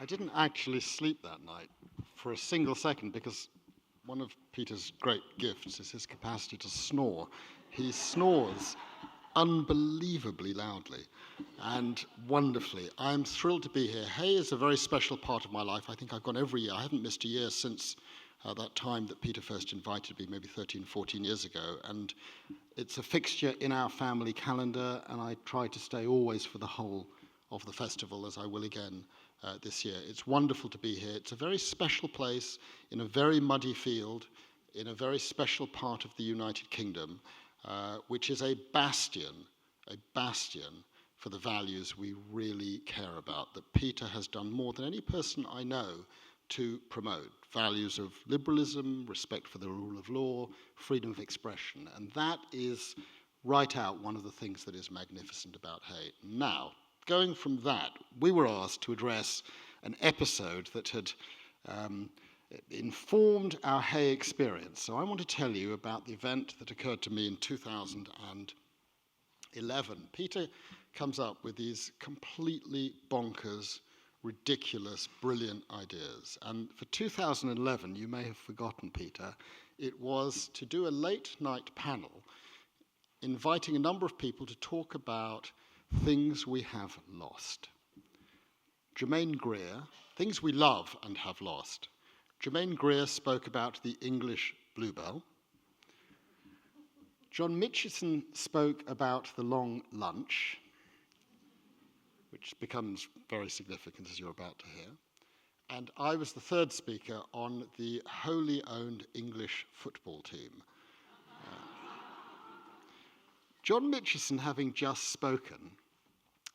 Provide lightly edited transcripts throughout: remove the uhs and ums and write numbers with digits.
I didn't actually sleep that night for a single second because one of Peter's great gifts is his capacity to snore. He snores unbelievably loudly and wonderfully. I'm thrilled to be here. Hay is a very special part of my life. I think I've gone every year. I haven't missed a year since that time that Peter first invited me, maybe 13, 14 years ago. And it's a fixture in our family calendar, and I try to stay always for the whole of the festival, as I will again this year. It's wonderful to be here. It's a very special place in a very muddy field, in a very special part of the United Kingdom, which is a bastion for the values we really care about, that Peter has done more than any person I know to promote. Values of liberalism, respect for the rule of law, freedom of expression. And that is right out one of the things that is magnificent about Hay. Now, going from that, we were asked to address an episode that had informed our Hay experience. So I want to tell you about the event that occurred to me in 2011. Peter comes up with these completely bonkers, ridiculous, brilliant ideas. And for 2011, you may have forgotten, Peter, it was to do a late night panel inviting a number of people to talk about things we have lost. Germaine Greer, things we love and have lost. Germaine Greer spoke about the English bluebell. John Mitchison spoke about the long lunch, which becomes very significant, as you're about to hear. And I was the third speaker on the wholly owned English football team. John Mitchison having just spoken,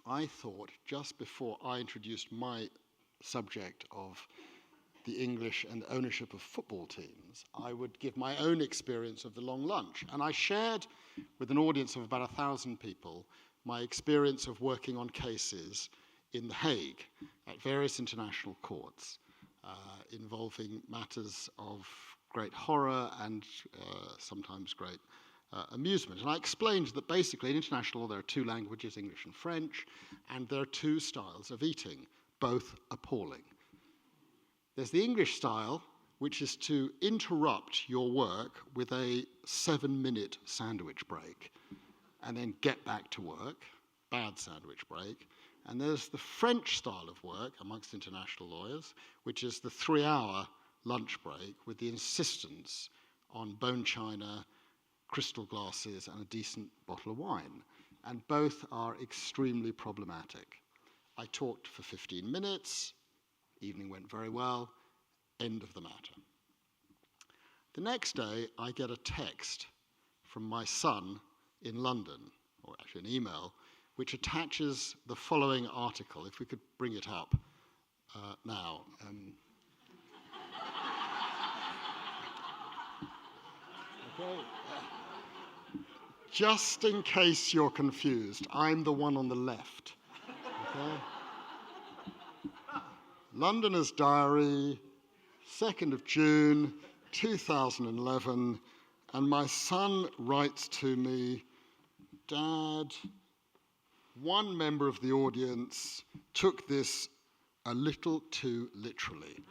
I thought, just before I introduced my subject of the English and ownership of football teams, I would give my own experience of the long lunch. And I shared with an audience of about 1,000 people my experience of working on cases in The Hague at various international courts involving matters of great horror and sometimes great amusement. And I explained that basically in international law there are two languages, English and French, and there are two styles of eating, both appalling. There's the English style, which is to interrupt your work with a 7-minute sandwich break and then get back to work, bad sandwich break. And there's the French style of work amongst international lawyers, which is the 3-hour lunch break with the insistence on bone china, crystal glasses, and a decent bottle of wine. And both are extremely problematic. I talked for 15 minutes, evening went very well, end of the matter. The next day, I get a text from my son in London, or actually an email, which attaches the following article, if we could bring it up now. Okay. Just in case you're confused, I'm the one on the left. Okay? Londoner's Diary, 2nd of June, 2011, and my son writes to me, "Dad, one member of the audience took this a little too literally."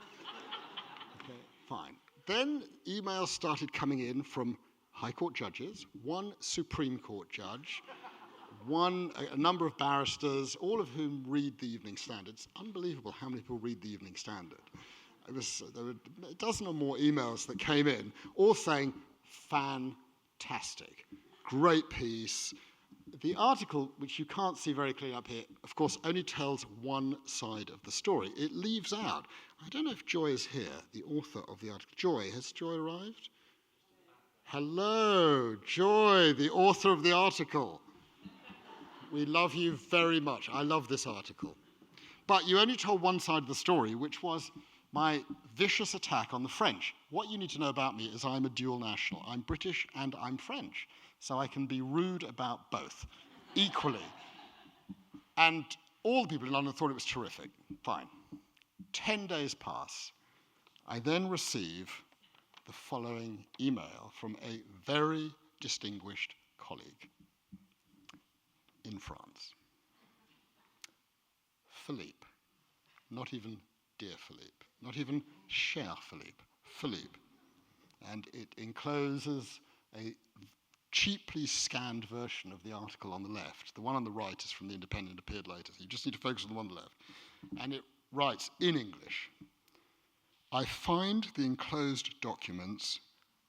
Okay, fine. Then emails started coming in from High Court judges, one Supreme Court judge, a number of barristers, all of whom read the Evening Standard. It's unbelievable how many people read the Evening Standard. There were a dozen or more emails that came in, all saying, fantastic, great piece. The article, which you can't see very clearly up here, of course, only tells one side of the story. It leaves out, I don't know if Joy is here, the author of the article. Joy, has Joy arrived? Hello, Joy, the author of the article. We love you very much. I love this article. But you only told one side of the story, which was my vicious attack on the French. What you need to know about me is I'm a dual national. I'm British and I'm French. So I can be rude about both, equally. And all the people in London thought it was terrific. Fine. 10 days pass. I then receive the following email from a very distinguished colleague in France. Philippe, not even dear Philippe, not even cher Philippe, Philippe. And it encloses a cheaply scanned version of the article on the left. The one on the right is from The Independent, appeared later. So you just need to focus on the one on the left. And it writes in English, "I find the enclosed documents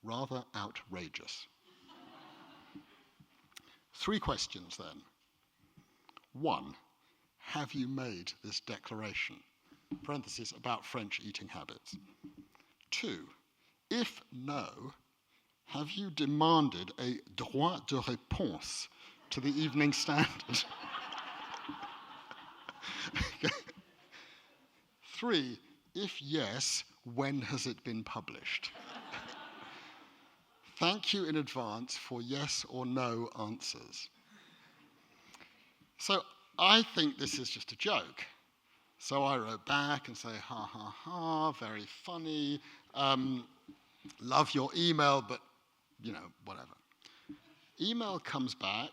rather outrageous." 3 questions then. 1, have you made this declaration? Parenthesis, about French eating habits. 2, if no, have you demanded a droit de réponse to the Evening Standard? 3, if yes, when has it been published? Thank you in advance for yes or no answers. So I think this is just a joke. So I wrote back and say, ha ha ha, very funny, love your email, but whatever. Email comes back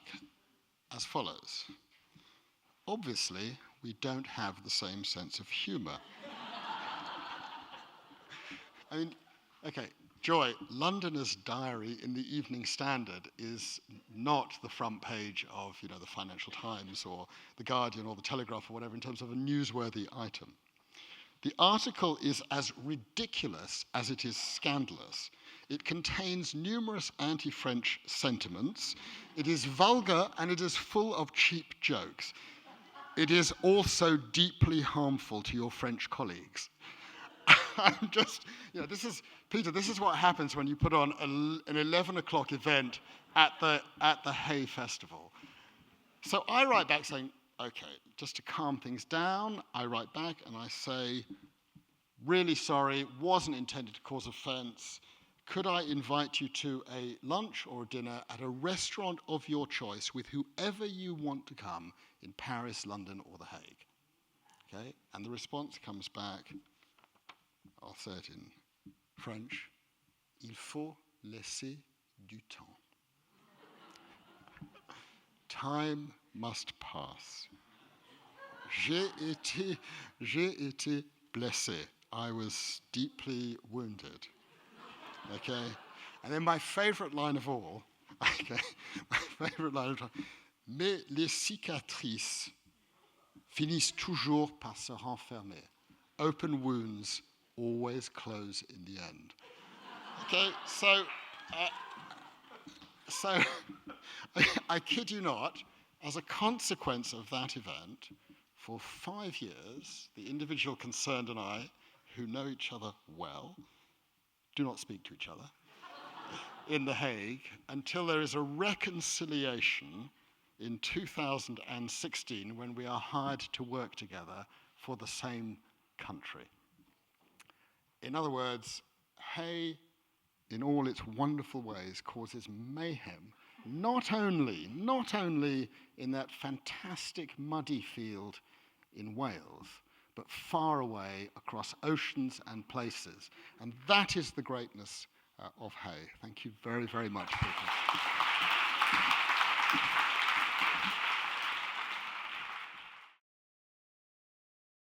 as follows. Obviously, we don't have the same sense of humor. I mean, okay, Joy, Londoner's diary in the Evening Standard is not the front page of, the Financial Times or the Guardian or the Telegraph or whatever in terms of a newsworthy item. The article is as ridiculous as it is scandalous. It contains numerous anti-French sentiments. It is vulgar and it is full of cheap jokes. It is also deeply harmful to your French colleagues. I'm just, this is, Peter, this is what happens when you put on an 11 o'clock event at the Hay Festival. So I write back saying, okay, just to calm things down, I write back and I say, really sorry, wasn't intended to cause offense. Could I invite you to a lunch or a dinner at a restaurant of your choice with whoever you want to come in Paris, London, or The Hague? Okay, and the response comes back, I'll say it in French, il faut laisser du temps. Time must pass. J'ai été blessé. I was deeply wounded. Okay? And then my favorite line of all, mais les cicatrices finissent toujours par se renfermer. Open wounds always close in the end. Okay, so I kid you not, as a consequence of that event, for 5 years, the individual concerned and I, who know each other well, do not speak to each other in The Hague until there is a reconciliation in 2016 when we are hired to work together for the same country. In other words, Hay, in all its wonderful ways, causes mayhem, not only in that fantastic muddy field in Wales, but far away across oceans and places. And that is the greatness of Hay. Thank you very, very much, people.